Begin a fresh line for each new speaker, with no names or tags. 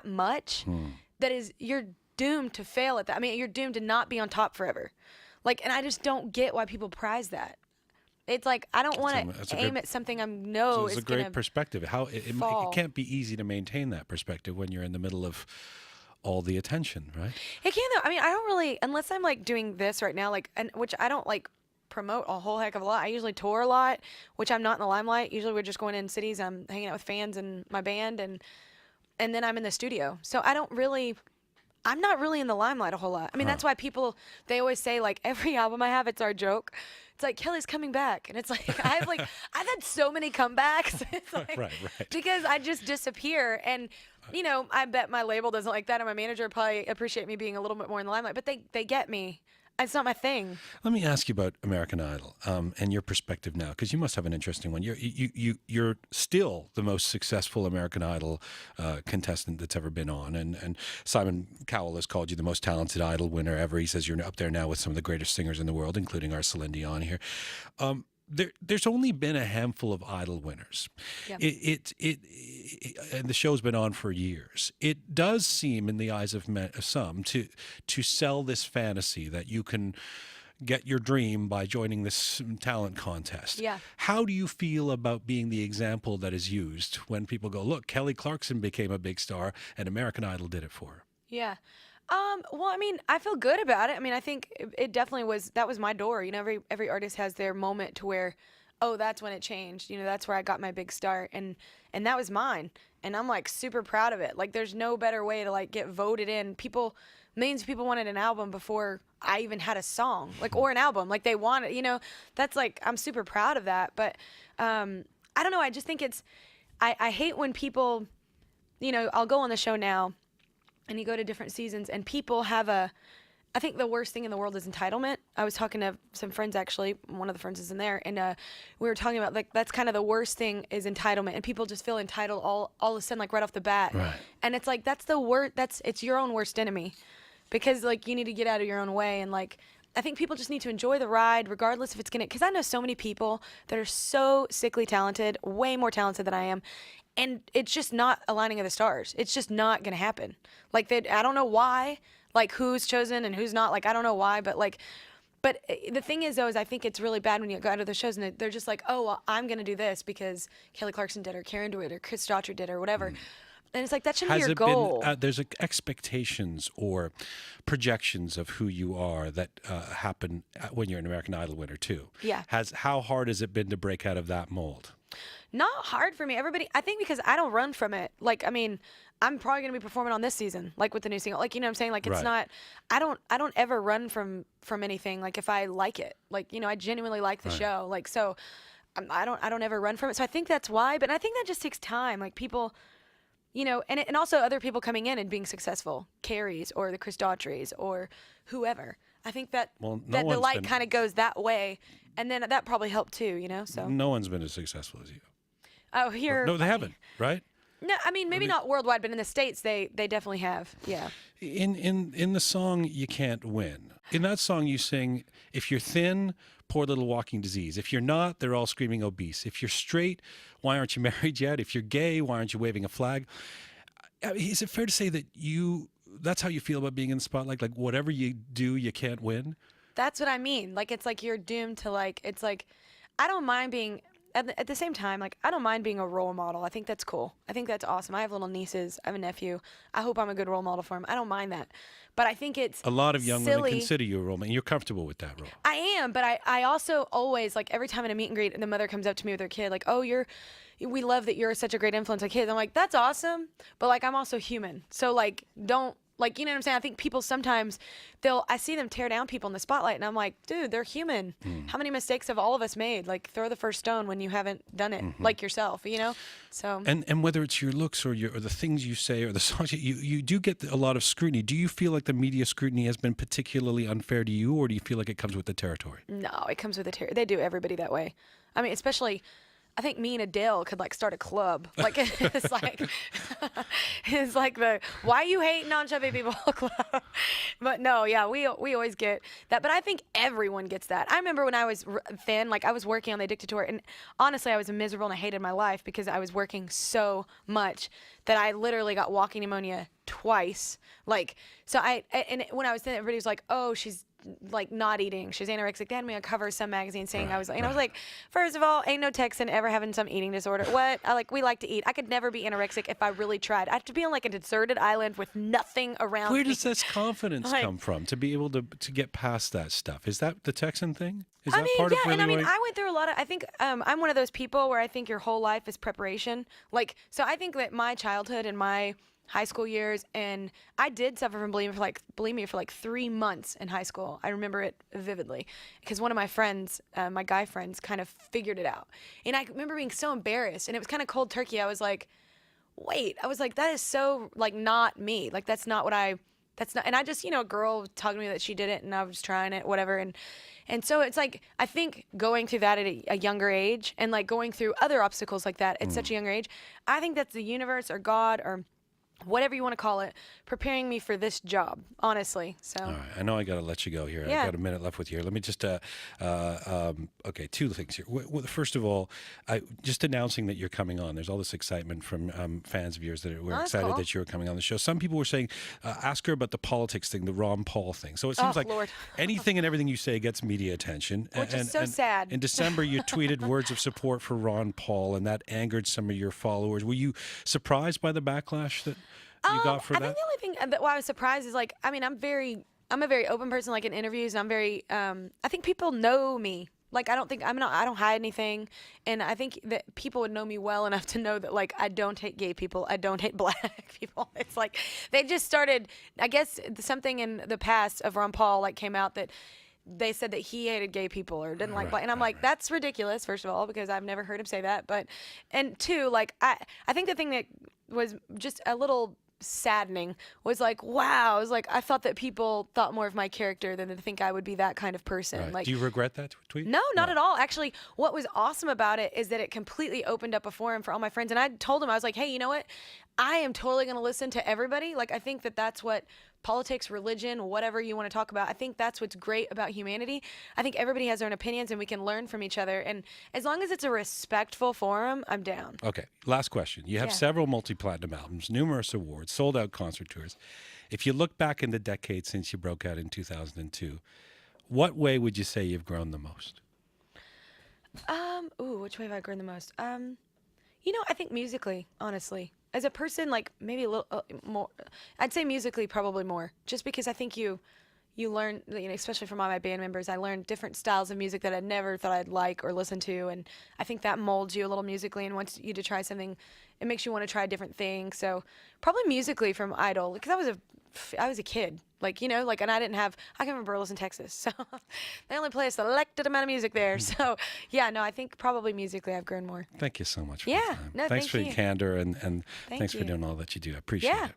that much that you're doomed to fail at that. I mean, you're doomed to not be on top forever. Like, and I just don't get why people prize that. It's like, I don't want to aim at something I know is going to fall.
It's a great perspective. It can't be easy to maintain that perspective when you're in the middle of all the attention, right?
It can, though. I mean, I don't really, unless I'm like doing this right now, like, which I don't like promote a whole heck of a lot. I usually tour a lot, which I'm not in the limelight. Usually we're just going in cities. I'm hanging out with fans and my band, and then I'm in the studio. So I'm not really in the limelight a whole lot. I mean, that's why they always say, like, every album I have, it's our joke. It's like, Kelly's coming back. And it's like, I've had so many comebacks. It's like,
right.
Because I just disappear. And, I bet my label doesn't like that, and my manager probably appreciate me being a little bit more in the limelight, but they get me. It's not my thing.
Let me ask you about American Idol and your perspective now, because you must have an interesting one. You're still the most successful American Idol contestant that's ever been on, and Simon Cowell has called you the most talented Idol winner ever. He says you're up there now with some of the greatest singers in the world, including our Celine Dion here. There's only been a handful of Idol winners. Yeah. And the show's been on for years. It does seem, in the eyes of some, to sell this fantasy that you can get your dream by joining this talent contest.
Yeah.
How do you feel about being the example that is used when people go, look, Kelly Clarkson became a big star and American Idol did it for her?
Yeah. Well, I mean, I feel good about it. I mean, I think it definitely that was my door. Every artist has their moment to where, oh, that's when it changed. That's where I got my big start, and that was mine. And I'm like super proud of it. Like, there's no better way to like get voted in. Millions of people wanted an album before I even had a song, like, or an album. Like, they wanted, that's like, I'm super proud of that. But I don't know. I just think I hate when people, I'll go on the show now, and you go to different seasons, and people have I think the worst thing in the world is entitlement. I was talking to some friends, actually. One of the friends is in there, and we were talking about, like, that's kind of the worst thing is entitlement, and people just feel entitled all of a sudden, like, right off the bat.
Right.
And it's like, that's the worst. It's your own worst enemy, because, like, you need to get out of your own way, and, like, I think people just need to enjoy the ride, regardless if it's because I know so many people that are so sickly talented, way more talented than I am, and it's just not aligning of the stars. It's just not going to happen. Like, I don't know why, like, who's chosen and who's not. Like, I don't know why, but the thing is, though, is I think it's really bad when you go out of the shows and they're just like, oh, well, I'm going to do this because Kelly Clarkson did, or Karen did, or Chris Daughtry did, or whatever. And it's like, that shouldn't be your goal.
There's expectations or projections of who you are that happen when you're an American Idol winner, too.
Yeah.
How hard has it been to break out of that mold?
Not hard for me. I think because I don't run from it. Like, I mean, I'm probably going to be performing on this season, like, with the new single. Like, you know what I'm saying? Like, it's not, I don't ever run from anything. Like, if I like it, like, I genuinely like the show. Like, so I don't ever run from it. So I think that's why, but I think that just takes time. Like, people, and also other people coming in and being successful, Carrie's or the Chris Daughtry's or whoever. I think that the light kind of goes that way, and then that probably helped too, so.
No one's been as successful as you.
Oh, here.
No, they haven't, right?
No, I mean, maybe not worldwide, but in the States, they definitely have, yeah.
In the song, You Can't Win. In that song, you sing, if you're thin, poor little walking disease. If you're not, they're all screaming obese. If you're straight, why aren't you married yet? If you're gay, why aren't you waving a flag? Is it fair to say that that's how you feel about being in the spotlight? Like, whatever you do, you can't win?
That's what I mean. Like, it's like you're doomed to, like, it's like, I don't mind being, at the same time, like, I don't mind being a role model. I think that's cool. I think that's awesome. I have little nieces. I have a nephew. I hope I'm a good role model for them. I don't mind that. But I think it's
a lot of young
silly.
women consider you a role model. You're comfortable with that role.
I am, but I also always, like, every time in a meet and greet, the mother comes up to me with her kid, like, oh, we love that you're such a great influence on kids. I'm like, that's awesome, but, like, I'm also human. So, like, don't, like, you know what I'm saying? I think people sometimes, I see them tear down people in the spotlight, and I'm like, dude, they're human. How many mistakes have all of us made? Like, throw the first stone when you haven't done it, like yourself, So.
And whether it's your looks or the things you say or the songs, you do get a lot of scrutiny. Do you feel like the media scrutiny has been particularly unfair to you, or do you feel like it comes with the territory?
No, it comes with the territory. They do everybody that way. I mean, especially, I think me and Adele could, like, start a club. Like, it's like the why you hating on chubby people club. But no, yeah, we always get that. But I think everyone gets that. I remember when I was thin, like I was working on the Addicted Tour, and honestly, I was miserable and I hated my life because I was working so much that I literally got walking pneumonia twice. Like, so and when I was thin, everybody was like, "Oh, she's like not eating. She's anorexic." They had me on cover of some magazine saying I was, and I was like, first of all, ain't no Texan ever having some eating disorder. What? We like to eat. I could never be anorexic if I really tried. I have to be on like a deserted island with nothing around
Where
me.
does this confidence
Like-
come from to be able to get past that stuff? Is that the Texan thing? Is that
I mean,
part
yeah,
of really
and I mean,
what-
I went through a lot of. I think I'm one of those people where I think your whole life is preparation. Like, so I think that my childhood and my high school years, and I did suffer from bulimia for like 3 months in high school. I remember it vividly because one of my friends, my guy friends, kind of figured it out, and I remember being so embarrassed, and it was kind of cold turkey. I was like, wait, I was like, that is so like not me. Like that's not, and I just, a girl talking to me that she did it and I was trying it, whatever. And so it's like, I think going through that at a younger age and like going through other obstacles like that at such a younger age, I think that's the universe or God or whatever you want to call it, preparing me for this job, honestly. So.
All right. I know I got to let you go here.
Yeah.
I've got a minute left with you here. Let me just, okay, two things here. First of all, just announcing that you're coming on. There's all this excitement from fans of yours that were excited
cool.
that you were coming on the show. Some people were saying, ask her about the politics thing, the Ron Paul thing. So it seems like
Lord.
anything and everything you say gets media attention.
Which is so sad.
In December, you tweeted words of support for Ron Paul, and that angered some of your followers. Were you surprised by the backlash that you got for
I
that?
think the only thing that why I was surprised is like, I mean, I'm a very open person, like in interviews, and I'm very, I think people know me. Like, I don't hide anything. And I think that people would know me well enough to know that, like, I don't hate gay people. I don't hate black people. It's like, they just started, I guess something in the past of Ron Paul, like, came out that they said that he hated gay people or didn't like black. And I'm like, that's ridiculous, first of all, because I've never heard him say that. But, and two, like, I think the thing that was just a little saddening was like, wow, it was like I thought that people thought more of my character than to think I would be that kind of person.
Right.
Like,
do you regret that tweet?
no, not at all. Actually, what was awesome about it is that it completely opened up a forum for all my friends. And I told them, I was like, hey, you know what? I am totally going to listen to everybody. Like, I think that that's what politics, religion, whatever you want to talk about, I think that's what's great about humanity. I think everybody has their own opinions and we can learn from each other. And as long as it's a respectful forum, I'm down.
Okay, last question. You have
Yeah.
several multi-platinum albums, numerous awards, sold-out concert tours. If you look back in the decade since you broke out in 2002, what way would you say you've grown the most?
Which way have I grown the most? I think musically, honestly. As a person, like maybe a little more. I'd say musically probably more, just because I think you learn, especially from all my band members, I learned different styles of music that I never thought I'd like or listen to, and I think that molds you a little musically and wants you to try something. It makes you want to try different things. So probably musically from Idol, because I was a kid, and I can remember in Texas, so they only play a selected amount of music there. So yeah, no, I think probably musically I've grown more.
Thank you so much for
Yeah,
your time.
no,
Thanks
thank
for
you.
your candor and
Thank
thanks for
you.
doing all that you do. I appreciate
Yeah.
it.